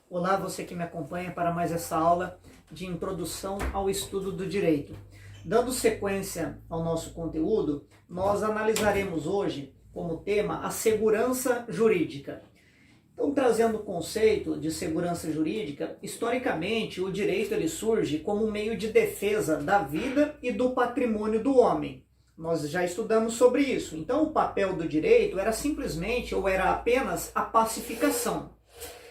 Olá, você que me acompanha para mais essa aula de introdução ao estudo do direito. Dando sequência ao nosso conteúdo, nós analisaremos hoje como tema a segurança jurídica. Então, trazendo o conceito de segurança jurídica, historicamente o direito ele surge como um meio de defesa da vida e do patrimônio do homem. Nós já estudamos sobre isso. Então, o papel do direito era simplesmente ou era apenas a pacificação.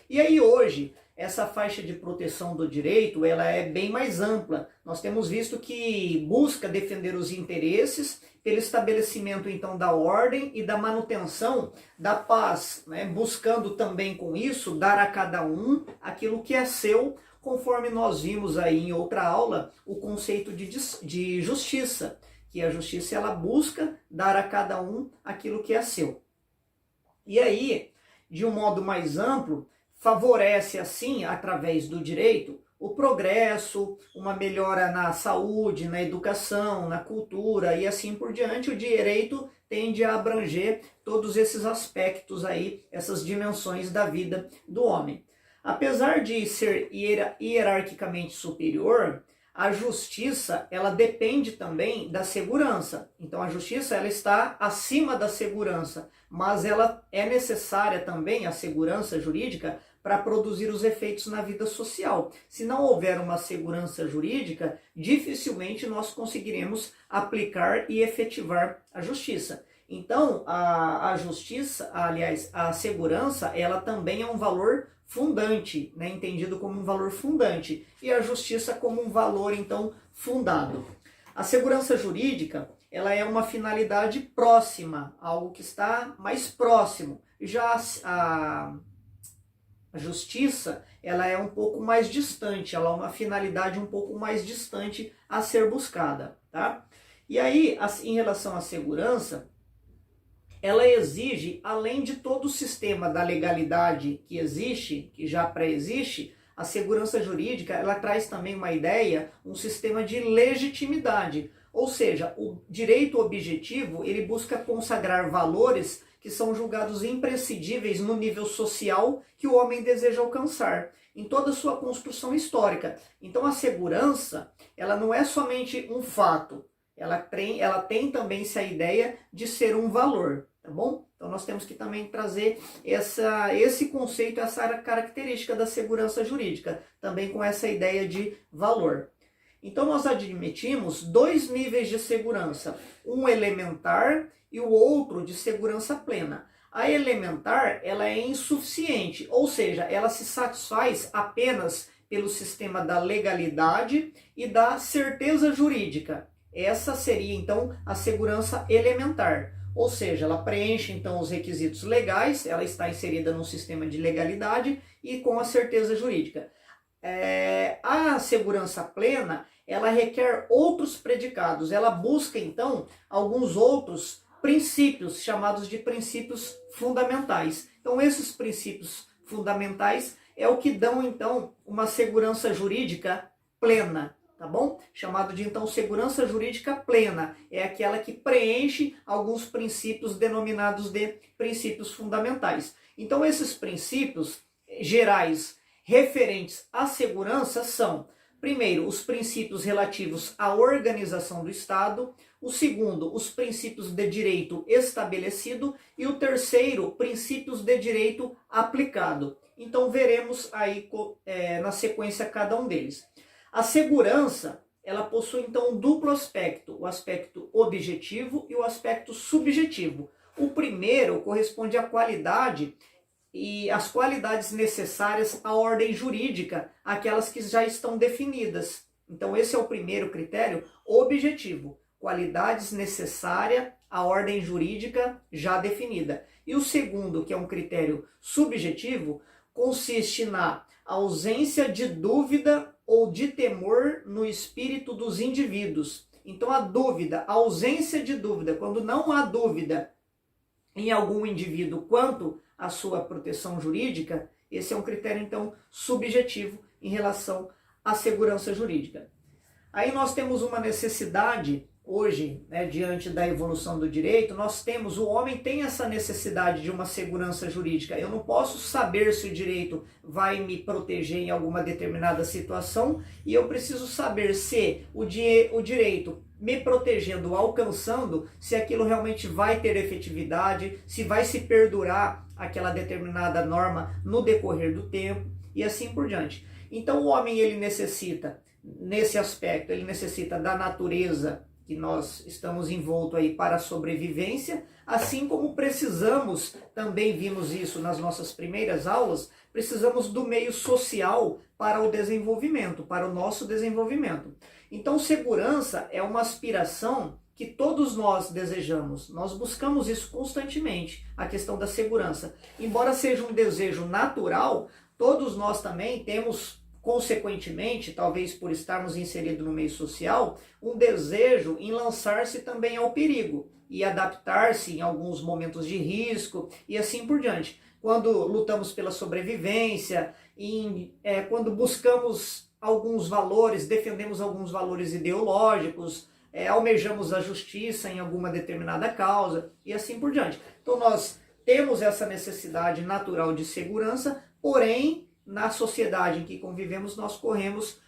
E aí hoje, essa faixa de proteção do direito, ela é bem mais ampla. Nós temos visto que busca defender os interesses pelo estabelecimento então da ordem e da manutenção da paz, né? Buscando também com isso dar a cada um aquilo que é seu, conforme nós vimos aí em outra aula, o conceito de justiça, que a justiça ela busca dar a cada um aquilo que é seu. E aí, de um modo mais amplo, favorece assim, através do direito, o progresso, uma melhora na saúde, na educação, na cultura e assim por diante. O direito tende a abranger todos esses aspectos aí, essas dimensões da vida do homem. Apesar de ser hierarquicamente superior, a justiça, ela depende também da segurança. Então a justiça ela está acima da segurança, mas ela é necessária também, a segurança jurídica, para produzir os efeitos na vida social. Se não houver uma segurança jurídica, dificilmente nós conseguiremos aplicar e efetivar a justiça. Então, a justiça, aliás, a segurança, ela também é um valor fundante, né? Entendido como um valor fundante, e a justiça como um valor, então, fundado. A segurança jurídica, ela é uma finalidade próxima, algo que está mais próximo. Já a justiça, ela é um pouco mais distante, ela é uma finalidade um pouco mais distante a ser buscada, tá? E aí, em relação à segurança, ela exige, além de todo o sistema da legalidade que existe, que já pré-existe, a segurança jurídica, ela traz também uma ideia, um sistema de legitimidade. Ou seja, o direito objetivo, ele busca consagrar valores que são julgados imprescindíveis no nível social que o homem deseja alcançar, em toda a sua construção histórica. Então a segurança, ela não é somente um fato, ela tem também essa ideia de ser um valor, tá bom? Então nós temos que também trazer esse conceito, essa característica da segurança jurídica, também com essa ideia de valor. Então nós admitimos dois níveis de segurança, um elementar e o outro de segurança plena. A elementar, ela é insuficiente, ou seja, ela se satisfaz apenas pelo sistema da legalidade e da certeza jurídica. Essa seria então a segurança elementar, ou seja, ela preenche então os requisitos legais, ela está inserida no sistema de legalidade e com a certeza jurídica. A segurança plena, ela requer outros predicados, ela busca então alguns outros princípios, chamados de princípios fundamentais. Então esses princípios fundamentais é o que dão então uma segurança jurídica plena, tá bom? Chamado de então segurança jurídica plena, é aquela que preenche alguns princípios denominados de princípios fundamentais. Então esses princípios gerais referentes à segurança são, primeiro, os princípios relativos à organização do Estado, o segundo, os princípios de direito estabelecido e o terceiro, princípios de direito aplicado. Então veremos aí na sequência cada um deles. A segurança, ela possui então um duplo aspecto, o aspecto objetivo e o aspecto subjetivo. O primeiro corresponde à qualidade e as qualidades necessárias à ordem jurídica, aquelas que já estão definidas. Então esse é o primeiro critério objetivo, qualidades necessárias à ordem jurídica já definida. E o segundo, que é um critério subjetivo, consiste na ausência de dúvida ou de temor no espírito dos indivíduos. Então a dúvida, a ausência de dúvida, quando não há dúvida em algum indivíduo quanto à sua proteção jurídica, esse é um critério então subjetivo em relação à segurança jurídica. Aí nós temos uma necessidade hoje, né, diante da evolução do direito, o homem tem essa necessidade de uma segurança jurídica. Eu não posso saber se o direito vai me proteger em alguma determinada situação e eu preciso saber se o direito me protegendo, alcançando, se aquilo realmente vai ter efetividade, se vai se perdurar aquela determinada norma no decorrer do tempo e assim por diante. Então o homem, ele necessita, nesse aspecto, ele necessita da natureza que nós estamos envoltos aí para a sobrevivência, assim como precisamos, também vimos isso nas nossas primeiras aulas, precisamos do meio social para o desenvolvimento, para o nosso desenvolvimento. Então, segurança é uma aspiração que todos nós desejamos, nós buscamos isso constantemente, a questão da segurança. Embora seja um desejo natural, todos nós também temos, consequentemente, talvez por estarmos inseridos no meio social, um desejo em lançar-se também ao perigo e adaptar-se em alguns momentos de risco e assim por diante. Quando lutamos pela sobrevivência, quando buscamos alguns valores, defendemos alguns valores ideológicos, almejamos a justiça em alguma determinada causa e assim por diante. Então nós temos essa necessidade natural de segurança, porém, na sociedade em que convivemos, nós corremos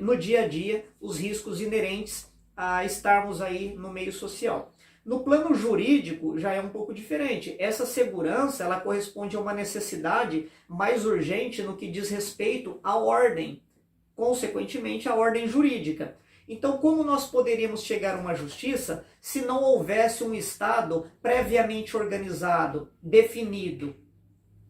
no dia a dia os riscos inerentes a estarmos aí no meio social. No plano jurídico já é um pouco diferente. Essa segurança, ela corresponde a uma necessidade mais urgente no que diz respeito à ordem, consequentemente à ordem jurídica. Então, como nós poderíamos chegar a uma justiça se não houvesse um Estado previamente organizado, definido?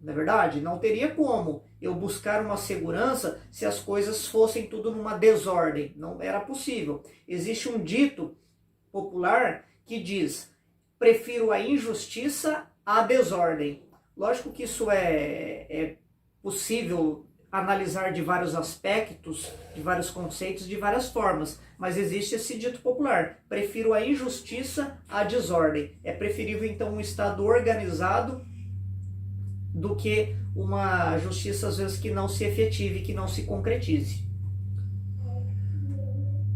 Não é verdade? Não teria como eu buscar uma segurança se as coisas fossem tudo numa desordem. Não era possível. Existe um dito popular que diz: prefiro a injustiça à desordem. Lógico que isso é possível analisar de vários aspectos, de vários conceitos, de várias formas, mas existe esse dito popular: prefiro a injustiça à desordem. É preferível então um Estado organizado do que uma justiça, às vezes, que não se efetive, que não se concretize.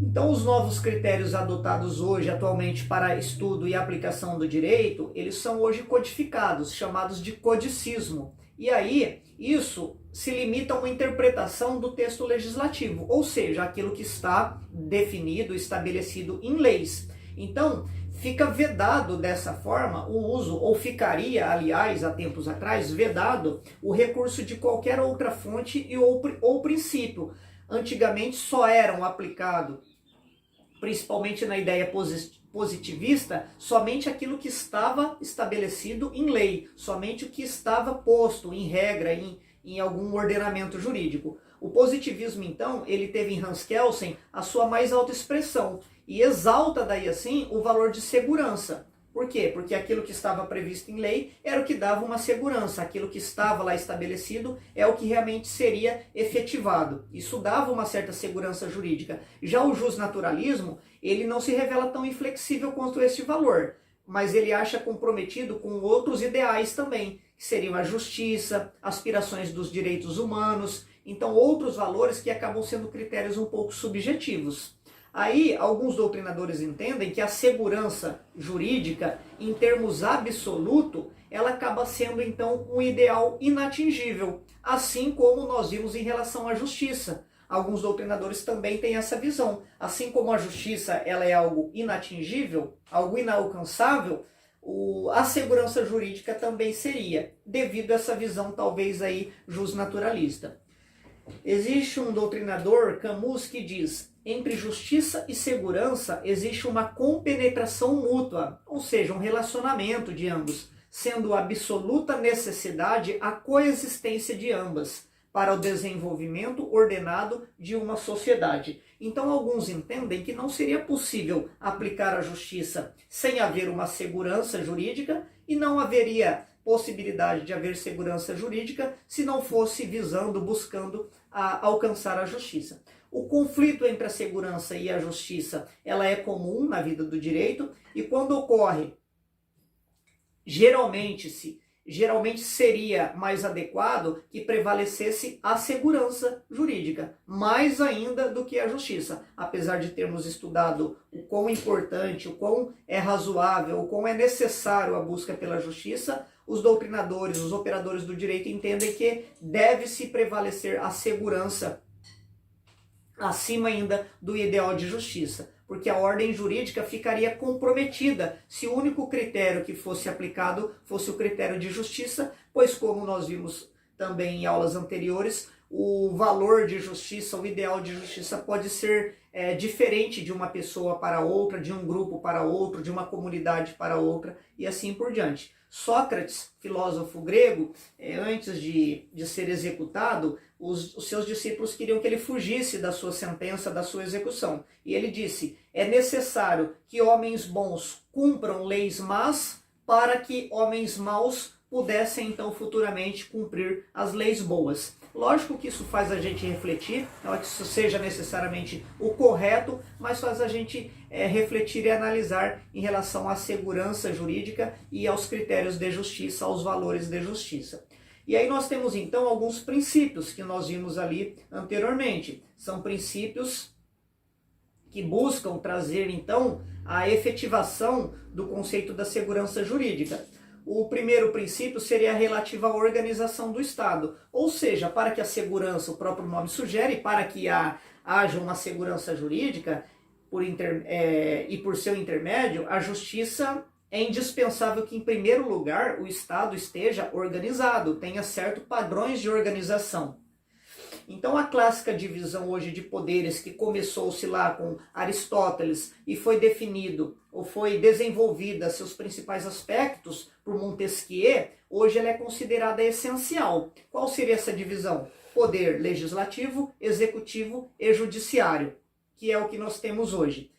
Então, os novos critérios adotados hoje, atualmente, para estudo e aplicação do direito, eles são hoje codificados, chamados de codicismo. E aí, isso se limita a uma interpretação do texto legislativo, ou seja, aquilo que está definido, estabelecido em leis. Então, fica vedado dessa forma o uso, ou ficaria, aliás, há tempos atrás, vedado o recurso de qualquer outra fonte ou princípio. Antigamente só eram aplicados, principalmente na ideia positivista, somente aquilo que estava estabelecido em lei, somente o que estava posto em regra, em algum ordenamento jurídico. O positivismo, então, ele teve em Hans Kelsen a sua mais alta expressão e exalta daí assim o valor de segurança. Por quê? Porque aquilo que estava previsto em lei era o que dava uma segurança, aquilo que estava lá estabelecido é o que realmente seria efetivado. Isso dava uma certa segurança jurídica. Já o justnaturalismo, ele não se revela tão inflexível quanto esse valor, mas ele acha comprometido com outros ideais também, que seriam a justiça, aspirações dos direitos humanos, então outros valores que acabam sendo critérios um pouco subjetivos. Aí, alguns doutrinadores entendem que a segurança jurídica, em termos absoluto, ela acaba sendo, então, um ideal inatingível, assim como nós vimos em relação à justiça. Alguns doutrinadores também têm essa visão. Assim como a justiça ela é algo inatingível, algo inalcançável, a segurança jurídica também seria, devido a essa visão, talvez, aí, justnaturalista. Existe um doutrinador, Camus, que diz: entre justiça e segurança existe uma compenetração mútua, ou seja, um relacionamento de ambos, sendo absoluta necessidade a coexistência de ambas para o desenvolvimento ordenado de uma sociedade. Então, alguns entendem que não seria possível aplicar a justiça sem haver uma segurança jurídica e não haveria possibilidade de haver segurança jurídica se não fosse visando, buscando alcançar a justiça. O conflito entre a segurança e a justiça, ela é comum na vida do direito e quando ocorre, geralmente geralmente seria mais adequado que prevalecesse a segurança jurídica, mais ainda do que a justiça. Apesar de termos estudado o quão importante, o quão é razoável, o quão é necessário a busca pela justiça, os doutrinadores, os operadores do direito entendem que deve-se prevalecer a segurança acima ainda do ideal de justiça, porque a ordem jurídica ficaria comprometida se o único critério que fosse aplicado fosse o critério de justiça, pois como nós vimos também em aulas anteriores, o valor de justiça, o ideal de justiça pode ser diferente de uma pessoa para outra, de um grupo para outro, de uma comunidade para outra e assim por diante. Sócrates, filósofo grego, antes de ser executado, os seus discípulos queriam que ele fugisse da sua sentença, da sua execução. E ele disse, é necessário que homens bons cumpram leis más para que homens maus pudessem então futuramente cumprir as leis boas. Lógico que isso faz a gente refletir, não é que isso seja necessariamente o correto, mas faz a gente refletir e analisar em relação à segurança jurídica e aos critérios de justiça, aos valores de justiça. E aí nós temos então alguns princípios que nós vimos ali anteriormente. São princípios que buscam trazer então a efetivação do conceito da segurança jurídica. O primeiro princípio seria relativo à organização do Estado, ou seja, para que a segurança, o próprio nome sugere, para que haja uma segurança jurídica e por seu intermédio, a justiça é indispensável que, em primeiro lugar, o Estado esteja organizado, tenha certos padrões de organização. Então a clássica divisão hoje de poderes que começou-se lá com Aristóteles e foi definido ou foi desenvolvida seus principais aspectos por Montesquieu, hoje ela é considerada essencial. Qual seria essa divisão? Poder legislativo, executivo e judiciário, que é o que nós temos hoje.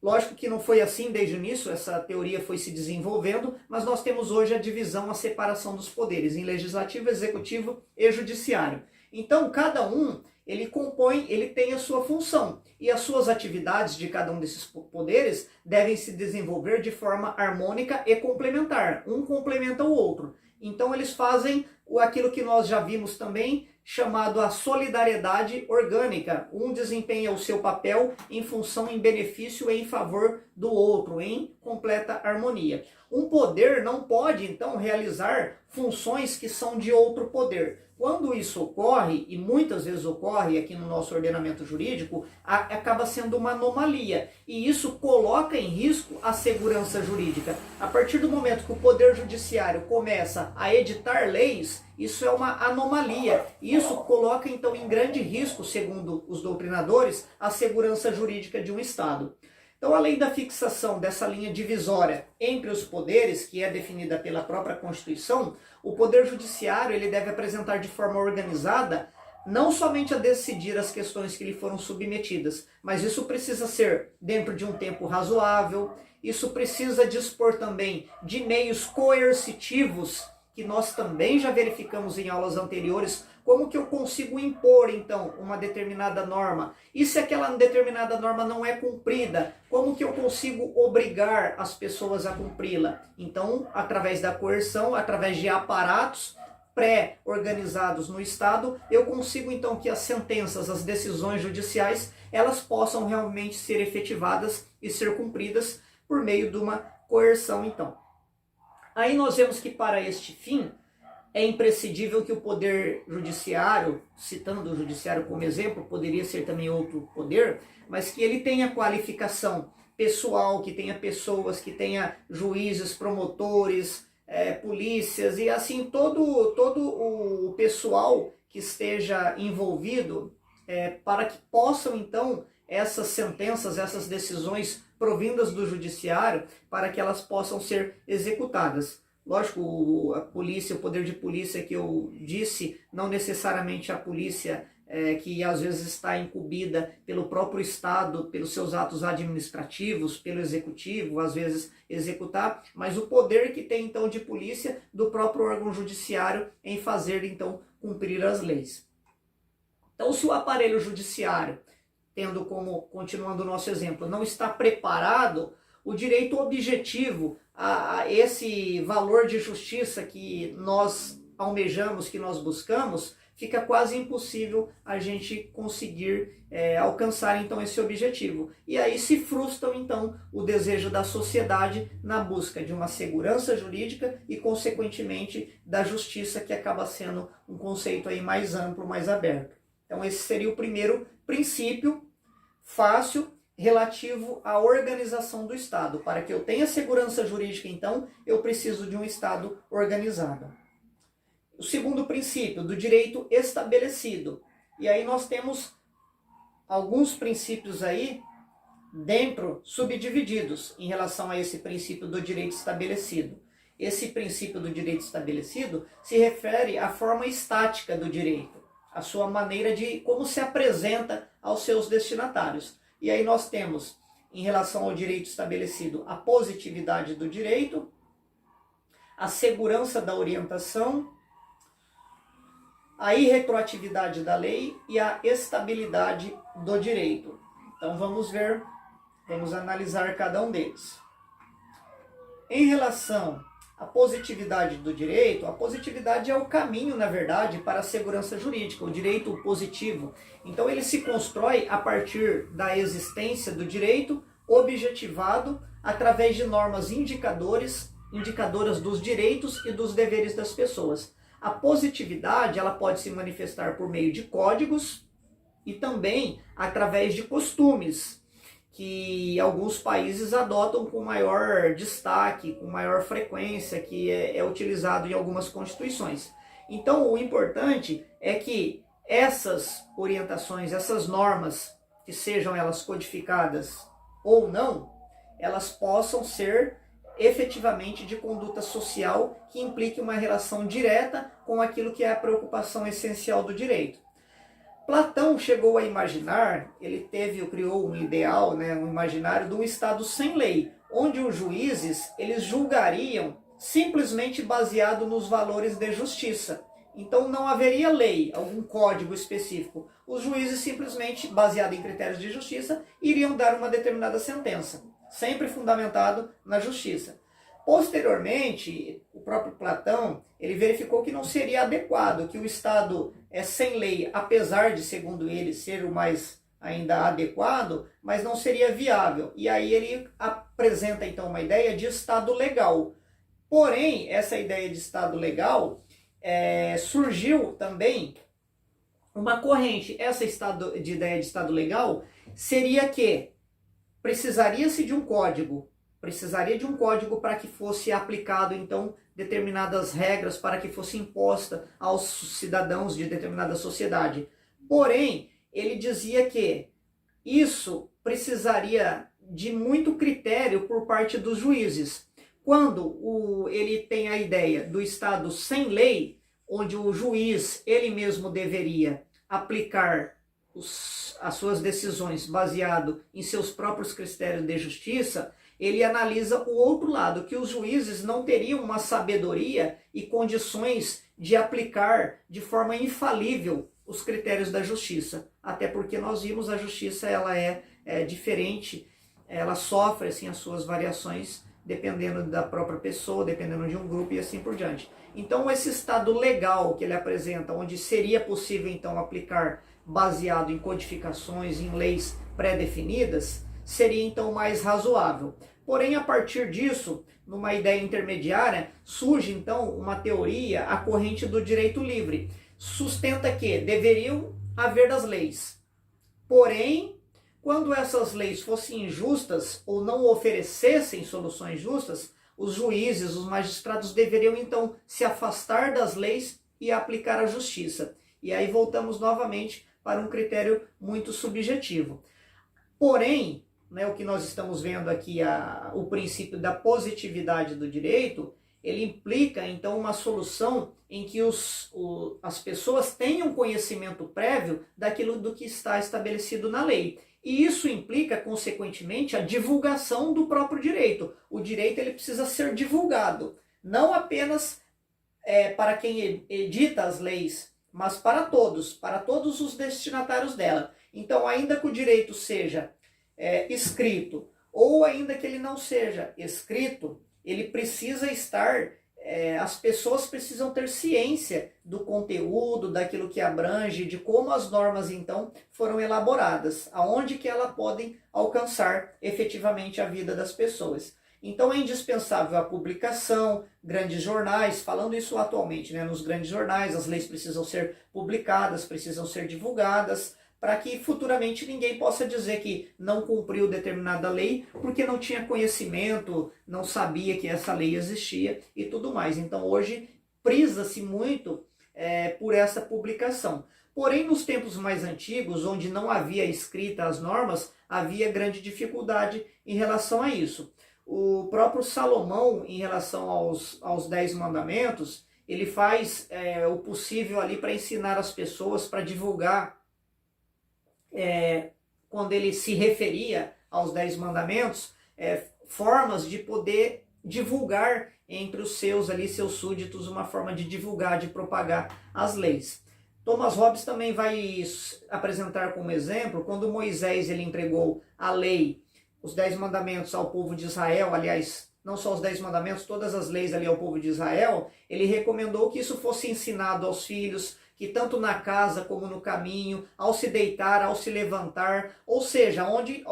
Lógico que não foi assim desde o início, essa teoria foi se desenvolvendo, mas nós temos hoje a divisão, a separação dos poderes em legislativo, executivo e judiciário. Então, cada um, ele tem a sua função e as suas atividades de cada um desses poderes devem se desenvolver de forma harmônica e complementar. Um complementa o outro. Então, eles fazem aquilo que nós já vimos também, chamado a solidariedade orgânica. Um desempenha o seu papel em função, em benefício e em favor do outro, em completa harmonia. Um poder não pode, então, realizar funções que são de outro poder. Quando isso ocorre, e muitas vezes ocorre aqui no nosso ordenamento jurídico, acaba sendo uma anomalia. E isso coloca em risco a segurança jurídica. A partir do momento que o Poder Judiciário começa a editar leis, isso é uma anomalia. Isso coloca, então, em grande risco, segundo os doutrinadores, a segurança jurídica de um Estado. Então, além da fixação dessa linha divisória entre os poderes, que é definida pela própria Constituição, o Poder Judiciário ele deve apresentar de forma organizada não somente a decidir as questões que lhe foram submetidas, mas isso precisa ser dentro de um tempo razoável, isso precisa dispor também de meios coercitivos, que nós também já verificamos em aulas anteriores, como que eu consigo impor, então, uma determinada norma? E se aquela determinada norma não é cumprida, como que eu consigo obrigar as pessoas a cumpri-la? Então, através da coerção, através de aparatos pré-organizados no Estado, eu consigo, então, que as sentenças, as decisões judiciais, elas possam realmente ser efetivadas e ser cumpridas por meio de uma coerção, então. Aí nós vemos que para este fim, é imprescindível que o Poder Judiciário, citando o Judiciário como exemplo, poderia ser também outro poder, mas que ele tenha qualificação pessoal, que tenha pessoas, que tenha juízes, promotores, polícias e assim todo o pessoal que esteja envolvido para que possam então essas sentenças, essas decisões provindas do Judiciário, para que elas possam ser executadas. Lógico, a polícia, o poder de polícia que eu disse, não necessariamente a polícia que às vezes está incumbida pelo próprio Estado, pelos seus atos administrativos, pelo Executivo, às vezes executar, mas o poder que tem então de polícia do próprio órgão judiciário em fazer então cumprir as leis. Então, se o aparelho judiciário, tendo como, continuando o nosso exemplo, não está preparado, o direito objetivo a esse valor de justiça que nós almejamos, que nós buscamos, fica quase impossível a gente conseguir alcançar então esse objetivo. E aí se frustram então o desejo da sociedade na busca de uma segurança jurídica e consequentemente da justiça, que acaba sendo um conceito aí mais amplo, mais aberto. Então esse seria o primeiro princípio fácil relativo à organização do Estado. Para que eu tenha segurança jurídica, então, eu preciso de um Estado organizado. O segundo princípio, do direito estabelecido. E aí nós temos alguns princípios aí dentro, subdivididos, em relação a esse princípio do direito estabelecido. Esse princípio do direito estabelecido se refere à forma estática do direito, a sua maneira de como se apresenta aos seus destinatários. E aí nós temos, em relação ao direito estabelecido, a positividade do direito, a segurança da orientação, a irretroatividade da lei e a estabilidade do direito. Então vamos analisar cada um deles. Em relação à positividade do direito, a positividade é o caminho, na verdade, para a segurança jurídica, o direito positivo. Então ele se constrói a partir da existência do direito objetivado através de normas indicadoras dos direitos e dos deveres das pessoas. A positividade, ela pode se manifestar por meio de códigos e também através de costumes, que alguns países adotam com maior destaque, com maior frequência, que é utilizado em algumas constituições. Então, o importante é que essas orientações, essas normas, que sejam elas codificadas ou não, elas possam ser efetivamente de conduta social que implique uma relação direta com aquilo que é a preocupação essencial do direito. Platão chegou a imaginar, ele criou um ideal, um imaginário de um Estado sem lei, onde os juízes eles julgariam simplesmente baseado nos valores de justiça. Então não haveria lei, algum código específico. Os juízes simplesmente, baseado em critérios de justiça, iriam dar uma determinada sentença, sempre fundamentado na justiça. Posteriormente, o próprio Platão, ele verificou que não seria adequado, que o Estado sem lei, apesar de, segundo ele, ser o mais ainda adequado, mas não seria viável. E aí ele apresenta então uma ideia de Estado legal. Porém, essa ideia de Estado legal surgiu também uma corrente. Essa ideia de Estado legal seria que precisaria-se de um código, para que fosse aplicado, então, determinadas regras, para que fosse imposta aos cidadãos de determinada sociedade. Porém, ele dizia que isso precisaria de muito critério por parte dos juízes. Quando ele tem a ideia do Estado sem lei, onde o juiz, ele mesmo deveria aplicar as suas decisões baseado em seus próprios critérios de justiça, ele analisa o outro lado, que os juízes não teriam uma sabedoria e condições de aplicar de forma infalível os critérios da justiça. Até porque nós vimos a justiça, ela é diferente, ela sofre assim, as suas variações dependendo da própria pessoa, dependendo de um grupo e assim por diante. Então esse estado legal que ele apresenta, onde seria possível então aplicar baseado em codificações, em leis pré-definidas, seria então mais razoável. Porém, a partir disso, numa ideia intermediária, surge então uma teoria, a corrente do direito livre. Sustenta que deveriam haver as leis. Porém, quando essas leis fossem injustas ou não oferecessem soluções justas, os juízes, os magistrados deveriam então se afastar das leis e aplicar a justiça. E aí voltamos novamente para um critério muito subjetivo. Porém, o que nós estamos vendo aqui, o princípio da positividade do direito, ele implica então uma solução em que as pessoas tenham conhecimento prévio daquilo do que está estabelecido na lei. E isso implica, consequentemente, a divulgação do próprio direito. O direito ele precisa ser divulgado, não apenas para quem edita as leis, mas para todos os destinatários dela. Então, ainda que o direito seja escrito, ou ainda que ele não seja escrito, ele precisa estar, as pessoas precisam ter ciência do conteúdo, daquilo que abrange, de como as normas então foram elaboradas, aonde que elas podem alcançar efetivamente a vida das pessoas. Então é indispensável a publicação, grandes jornais, falando isso atualmente, né, nos grandes jornais, as leis precisam ser publicadas, precisam ser divulgadas, para que futuramente ninguém possa dizer que não cumpriu determinada lei porque não tinha conhecimento, não sabia que essa lei existia e tudo mais. Então hoje prisa-se muito por essa publicação. Porém, nos tempos mais antigos, onde não havia escrita as normas, havia grande dificuldade em relação a isso. O próprio Salomão, em relação aos 10 mandamentos, ele faz o possível ali para ensinar as pessoas, para divulgar, quando ele se referia aos 10 mandamentos, formas de poder divulgar entre os seus súditos, uma forma de divulgar, de propagar as leis. Thomas Hobbes também vai apresentar como exemplo, quando Moisés ele entregou a lei, os 10 mandamentos ao povo de Israel, aliás, não só os 10 mandamentos, todas as leis ali ao povo de Israel, ele recomendou que isso fosse ensinado aos filhos, que tanto na casa como no caminho, ao se deitar, ao se levantar, ou seja, onde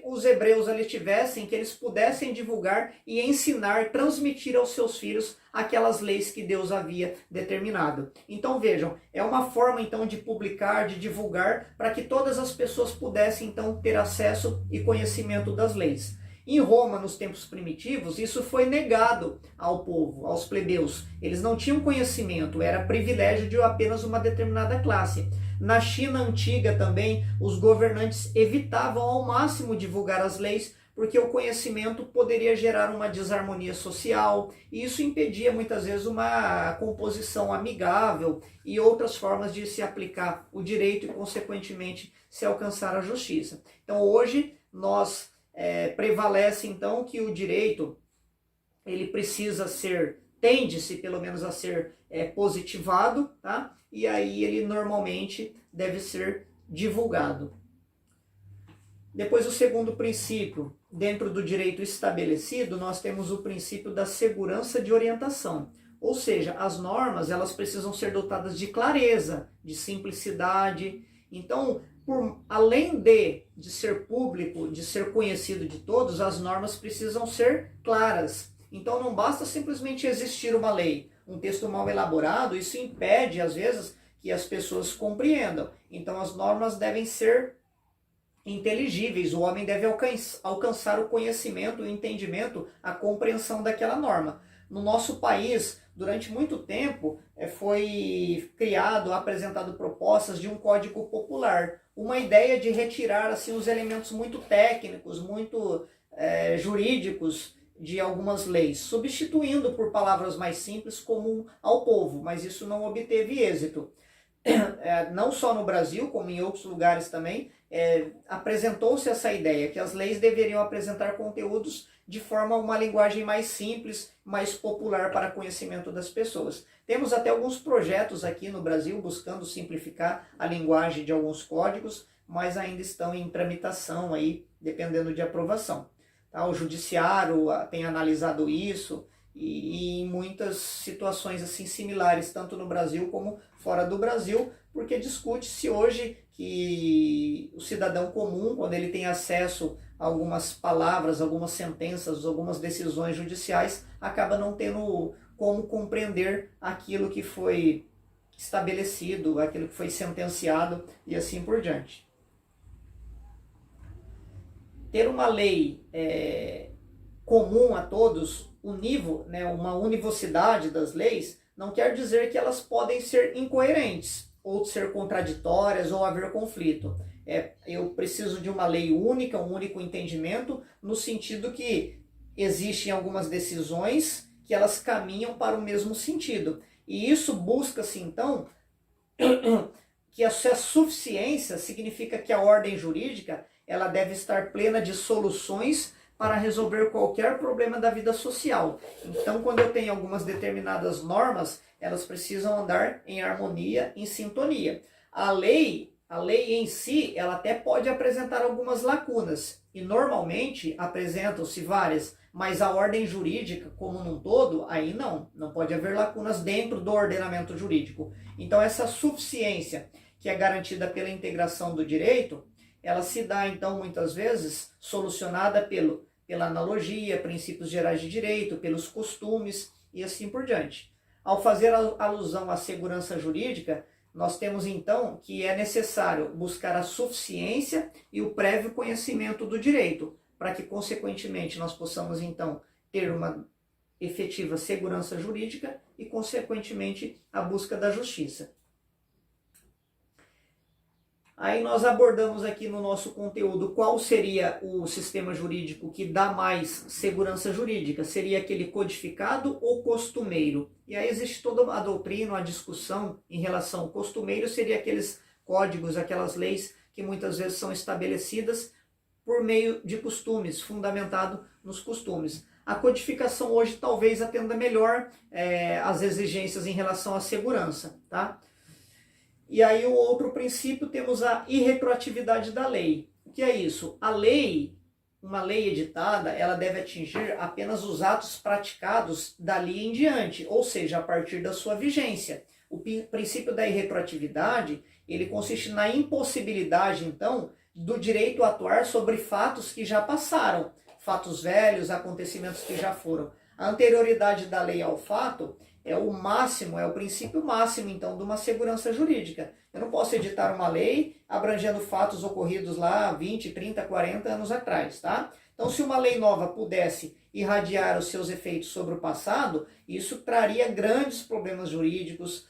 os hebreus ali estivessem, que eles pudessem divulgar e ensinar, transmitir aos seus filhos aquelas leis que Deus havia determinado. Então vejam, é uma forma então de publicar, de divulgar, para que todas as pessoas pudessem então ter acesso e conhecimento das leis. Em Roma, nos tempos primitivos, isso foi negado ao povo, aos plebeus. Eles não tinham conhecimento, era privilégio de apenas uma determinada classe. Na China antiga também, os governantes evitavam ao máximo divulgar as leis, porque o conhecimento poderia gerar uma desarmonia social, e isso impedia muitas vezes uma composição amigável e outras formas de se aplicar o direito e, consequentemente, se alcançar a justiça. Então, hoje, prevalece então que o direito ele precisa ser, tende-se pelo menos a ser positivado, tá? E aí ele normalmente deve ser divulgado. Depois, o segundo princípio, dentro do direito estabelecido, nós temos o princípio da segurança de orientação. Ou seja, as normas elas precisam ser dotadas de clareza, de simplicidade. Então, além de ser público, de ser conhecido de todos, as normas precisam ser claras. Então não basta simplesmente existir uma lei, um texto mal elaborado, isso impede às vezes que as pessoas compreendam. Então as normas devem ser inteligíveis, o homem deve alcançar o conhecimento, o entendimento, a compreensão daquela norma. No nosso país, durante muito tempo, foi criado, apresentado propostas de um código popular, uma ideia de retirar assim, os elementos muito técnicos, muito jurídicos de algumas leis, substituindo por palavras mais simples, comum ao povo, mas isso não obteve êxito. Não só no Brasil, como em outros lugares também, apresentou-se essa ideia, que as leis deveriam apresentar conteúdos de forma uma linguagem mais simples, mais popular para conhecimento das pessoas. Temos até alguns projetos aqui no Brasil buscando simplificar a linguagem de alguns códigos, mas ainda estão em tramitação aí, dependendo de aprovação. Tá? O judiciário tem analisado isso e em muitas situações assim similares, tanto no Brasil como fora do Brasil, porque discute-se hoje que o cidadão comum, quando ele tem acesso a algumas palavras, algumas sentenças, algumas decisões judiciais, acaba não tendo como compreender aquilo que foi estabelecido, aquilo que foi sentenciado e assim por diante. Ter uma lei comum a todos, né, uma univocidade das leis, não quer dizer que elas podem ser incoerentes, ou ser contraditórias, ou haver conflito. Eu preciso de uma lei única, um único entendimento, no sentido que existem algumas decisões que elas caminham para o mesmo sentido. E isso busca-se, então, que a suficiência significa que a ordem jurídica ela deve estar plena de soluções para resolver qualquer problema da vida social. Então, quando eu tenho algumas determinadas normas, elas precisam andar em harmonia, em sintonia. A lei em si, ela até pode apresentar algumas lacunas, e normalmente apresentam-se várias. Mas a ordem jurídica como um todo, aí não pode haver lacunas dentro do ordenamento jurídico. Então essa suficiência que é garantida pela integração do direito, ela se dá então muitas vezes solucionada pela analogia, princípios gerais de direito, pelos costumes e assim por diante. Ao fazer alusão à segurança jurídica, nós temos então que é necessário buscar a suficiência e o prévio conhecimento do direito, para que, consequentemente, nós possamos, então, ter uma efetiva segurança jurídica e, consequentemente, a busca da justiça. Aí nós abordamos aqui no nosso conteúdo qual seria o sistema jurídico que dá mais segurança jurídica. Seria aquele codificado ou costumeiro? E aí existe toda a doutrina, a discussão em relação ao costumeiro, seria aqueles códigos, aquelas leis que muitas vezes são estabelecidas por meio de costumes, fundamentado nos costumes. A codificação hoje talvez atenda melhor às exigências em relação à segurança, tá? E aí o outro princípio temos a irretroatividade da lei. O que é isso? A lei, uma lei editada, ela deve atingir apenas os atos praticados dali em diante, ou seja, a partir da sua vigência. O princípio da irretroatividade, ele consiste na impossibilidade, então, do direito a atuar sobre fatos que já passaram, fatos velhos, acontecimentos que já foram. A anterioridade da lei ao fato é o máximo, é o princípio máximo, então, de uma segurança jurídica. Eu não posso editar uma lei abrangendo fatos ocorridos lá 20, 30, 40 anos atrás, tá? Então, se uma lei nova pudesse irradiar os seus efeitos sobre o passado, isso traria grandes problemas jurídicos,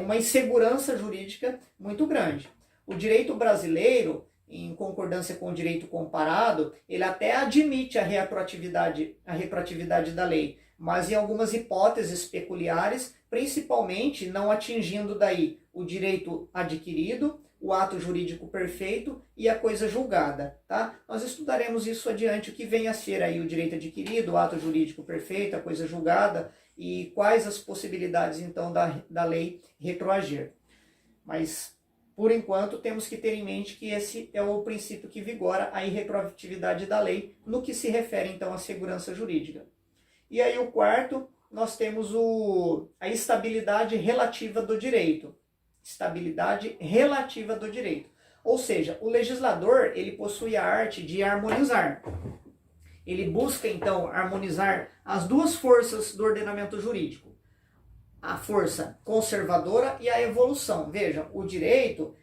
uma insegurança jurídica muito grande. O direito brasileiro, em concordância com o direito comparado, ele até admite a retroatividade da lei, mas em algumas hipóteses peculiares, principalmente não atingindo daí o direito adquirido, o ato jurídico perfeito e a coisa julgada, tá? Nós estudaremos isso adiante, o que vem a ser aí o direito adquirido, o ato jurídico perfeito, a coisa julgada e quais as possibilidades então da lei retroagir. Mas, por enquanto, temos que ter em mente que esse é o princípio que vigora a irretroatividade da lei no que se refere então à segurança jurídica. E aí o quarto, nós temos a estabilidade relativa do direito. Estabilidade relativa do direito. Ou seja, o legislador, ele possui a arte de harmonizar. Ele busca, então, harmonizar as duas forças do ordenamento jurídico. A força conservadora e a evolução. Veja, o direito,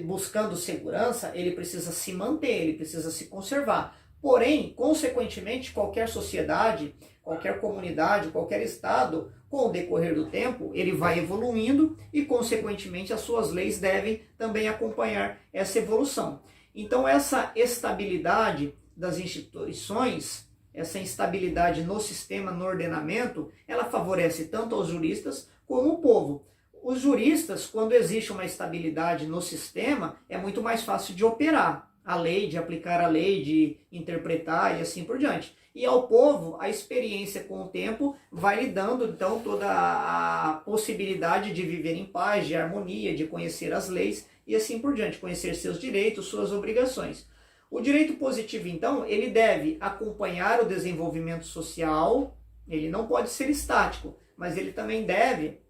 buscando segurança, ele precisa se manter, ele precisa se conservar. Porém, consequentemente, qualquer sociedade, qualquer comunidade, qualquer estado, com o decorrer do tempo, ele vai evoluindo e, consequentemente, as suas leis devem também acompanhar essa evolução. Então, essa estabilidade das instituições, essa instabilidade no sistema, no ordenamento, ela favorece tanto aos juristas como o povo. Os juristas, quando existe uma estabilidade no sistema, é muito mais fácil de operar a lei, de aplicar a lei, de interpretar e assim por diante. E ao povo, a experiência com o tempo vai lhe dando, então, toda a possibilidade de viver em paz, de harmonia, de conhecer as leis e assim por diante, conhecer seus direitos, suas obrigações. O direito positivo, então, ele deve acompanhar o desenvolvimento social, ele não pode ser estático, mas ele também deve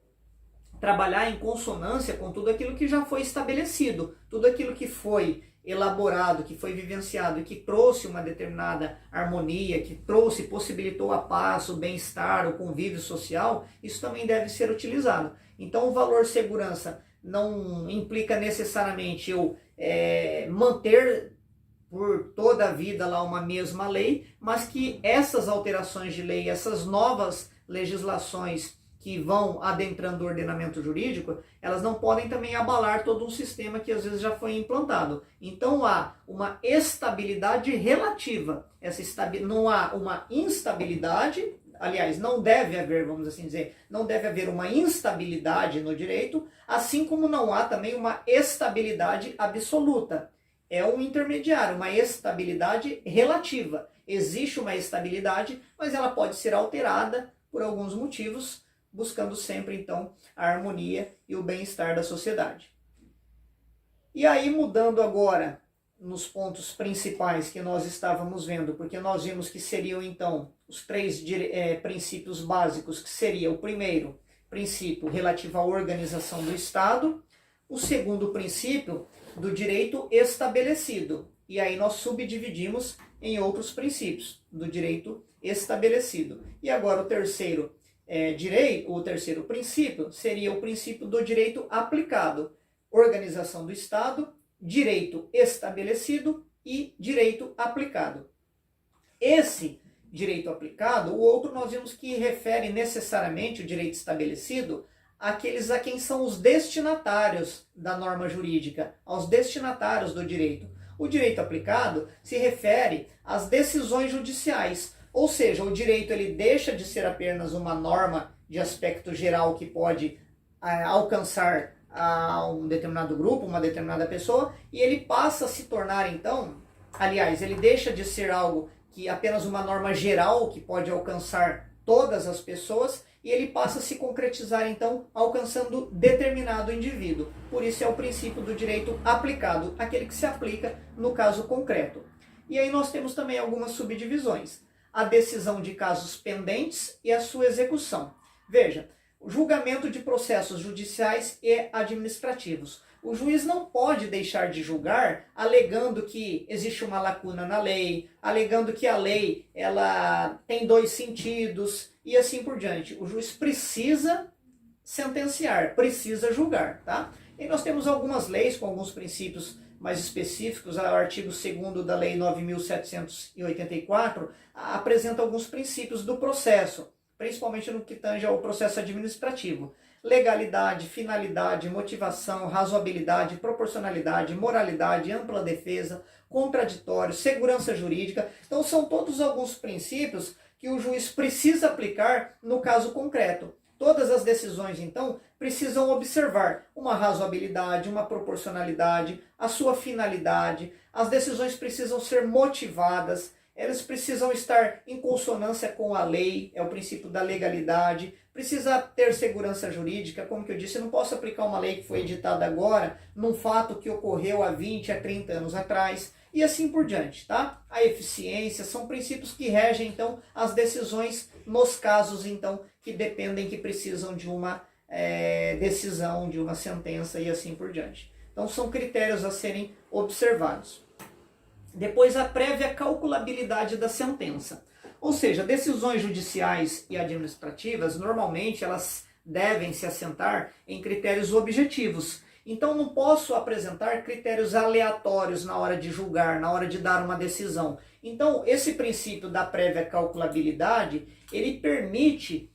trabalhar em consonância com tudo aquilo que já foi estabelecido, tudo aquilo que foi elaborado, que foi vivenciado e que trouxe uma determinada harmonia, que possibilitou a paz, o bem-estar, o convívio social, isso também deve ser utilizado. Então o valor segurança não implica necessariamente eu manter por toda a vida lá uma mesma lei, mas que essas alterações de lei, essas novas legislações que vão adentrando o ordenamento jurídico, elas não podem também abalar todo um sistema que às vezes já foi implantado. Então há uma estabilidade relativa, não há uma instabilidade, aliás, não deve haver, vamos assim dizer, não deve haver uma instabilidade no direito, assim como não há também uma estabilidade absoluta. É um intermediário, uma estabilidade relativa. Existe uma estabilidade, mas ela pode ser alterada por alguns motivos, buscando sempre, então, a harmonia e o bem-estar da sociedade. E aí, mudando agora nos pontos principais que nós estávamos vendo, porque nós vimos que seriam então os três princípios básicos, que seria o primeiro princípio relativo à organização do Estado, o segundo princípio do direito estabelecido, e aí nós subdividimos em outros princípios do direito estabelecido. E agora o terceiro princípio seria o princípio do direito aplicado, organização do Estado, direito estabelecido e direito aplicado. Esse direito aplicado, o outro nós vimos que refere necessariamente o direito estabelecido àqueles a quem são os destinatários da norma jurídica, aos destinatários do direito. O direito aplicado se refere às decisões judiciais, ou seja, o direito ele deixa de ser apenas uma norma de aspecto geral que pode alcançar a um determinado grupo, uma determinada pessoa, e ele passa a se tornar então, aliás, ele deixa de ser algo que apenas uma norma geral que pode alcançar todas as pessoas, e ele passa a se concretizar então alcançando determinado indivíduo. Por isso é o princípio do direito aplicado, aquele que se aplica no caso concreto. E aí nós temos também algumas subdivisões: a decisão de casos pendentes e a sua execução. Veja, o julgamento de processos judiciais e administrativos. O juiz não pode deixar de julgar alegando que existe uma lacuna na lei, alegando que a lei ela tem dois sentidos e assim por diante. O juiz precisa sentenciar, precisa julgar, tá? E nós temos algumas leis com alguns princípios mais específicos. O artigo 2º da Lei 9.784 apresenta alguns princípios do processo, principalmente no que tange ao processo administrativo: legalidade, finalidade, motivação, razoabilidade, proporcionalidade, moralidade, ampla defesa, contraditório, segurança jurídica. Então são todos alguns princípios que o juiz precisa aplicar no caso concreto. Todas as decisões, então, precisam observar uma razoabilidade, uma proporcionalidade, a sua finalidade. As decisões precisam ser motivadas, elas precisam estar em consonância com a lei, é o princípio da legalidade. Precisa ter segurança jurídica, como que eu disse, eu não posso aplicar uma lei que foi editada agora num fato que ocorreu há 20, há 30 anos atrás, e assim por diante, tá? A eficiência são princípios que regem, então, as decisões nos casos, então, que dependem, que precisam de uma decisão, de uma sentença e assim por diante. Então, são critérios a serem observados. Depois, a prévia calculabilidade da sentença. Ou seja, decisões judiciais e administrativas, normalmente, elas devem se assentar em critérios objetivos. Então, não posso apresentar critérios aleatórios na hora de julgar, na hora de dar uma decisão. Então, esse princípio da prévia calculabilidade, ele permite,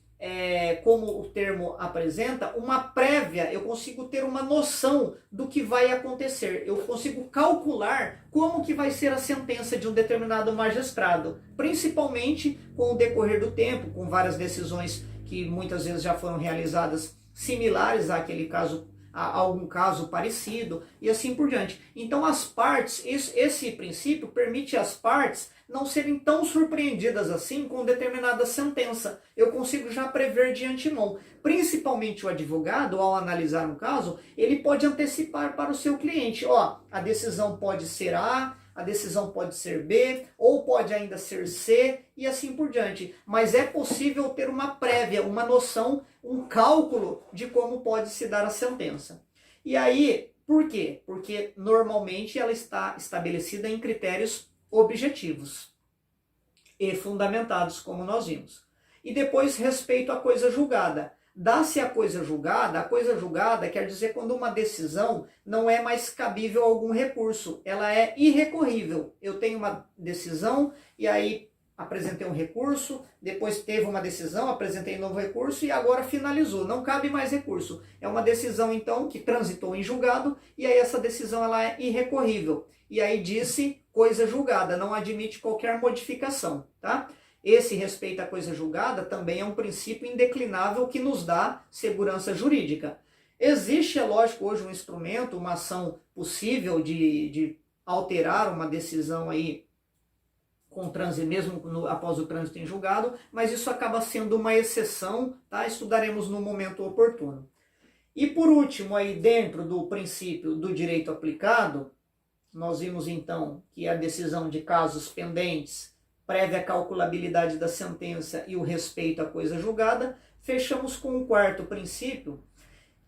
como o termo apresenta, uma prévia, eu consigo ter uma noção do que vai acontecer. Eu consigo calcular como que vai ser a sentença de um determinado magistrado, principalmente com o decorrer do tempo, com várias decisões que muitas vezes já foram realizadas similares àquele caso, a algum caso parecido e assim por diante. Então as partes, esse princípio permite às partes não serem tão surpreendidas assim com determinada sentença. Eu consigo já prever de antemão. Principalmente o advogado, ao analisar um caso, ele pode antecipar para o seu cliente: ó, a decisão pode ser A, a decisão pode ser B, ou pode ainda ser C, e assim por diante. Mas é possível ter uma prévia, uma noção, um cálculo de como pode se dar a sentença. E aí, por quê? Porque normalmente ela está estabelecida em critérios objetivos e fundamentados, como nós vimos. E depois, respeito à coisa julgada. Dá-se a coisa julgada quer dizer quando uma decisão não é mais cabível a algum recurso, ela é irrecorrível. Eu tenho uma decisão e aí apresentei um recurso, depois teve uma decisão, apresentei um novo recurso e agora finalizou, não cabe mais recurso. É uma decisão então que transitou em julgado e aí essa decisão ela é irrecorrível. E aí disse coisa julgada, não admite qualquer modificação, tá? Esse respeito à coisa julgada também é um princípio indeclinável que nos dá segurança jurídica. Existe, é lógico, hoje um instrumento, uma ação possível de alterar uma decisão aí com trânsito, mesmo após o trânsito em julgado, mas isso acaba sendo uma exceção, tá? Estudaremos no momento oportuno. E por último, aí dentro do princípio do direito aplicado, nós vimos então que a decisão de casos pendentes, prévia calculabilidade da sentença e o respeito à coisa julgada. Fechamos com um quarto princípio,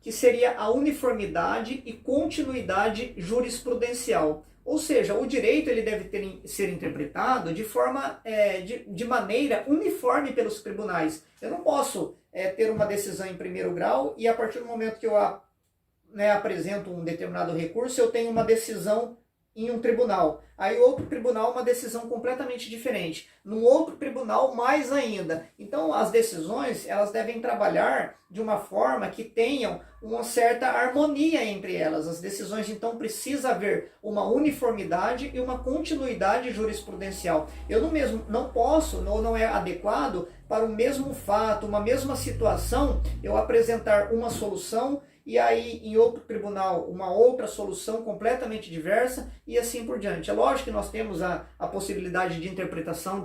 que seria a uniformidade e continuidade jurisprudencial. Ou seja, o direito ele deve ser interpretado de forma, de maneira uniforme pelos tribunais. Eu não posso ter uma decisão em primeiro grau e a partir do momento que eu apresento um determinado recurso, eu tenho uma decisão em um tribunal. Aí outro tribunal, uma decisão completamente diferente. Num outro tribunal, mais ainda. Então, as decisões, elas devem trabalhar de uma forma que tenham uma certa harmonia entre elas. As decisões, então, precisa haver uma uniformidade e uma continuidade jurisprudencial. Eu não posso, ou não é adequado, para o mesmo fato, uma mesma situação, eu apresentar uma solução e aí em outro tribunal uma outra solução completamente diversa e assim por diante. É lógico que nós temos a possibilidade de interpretação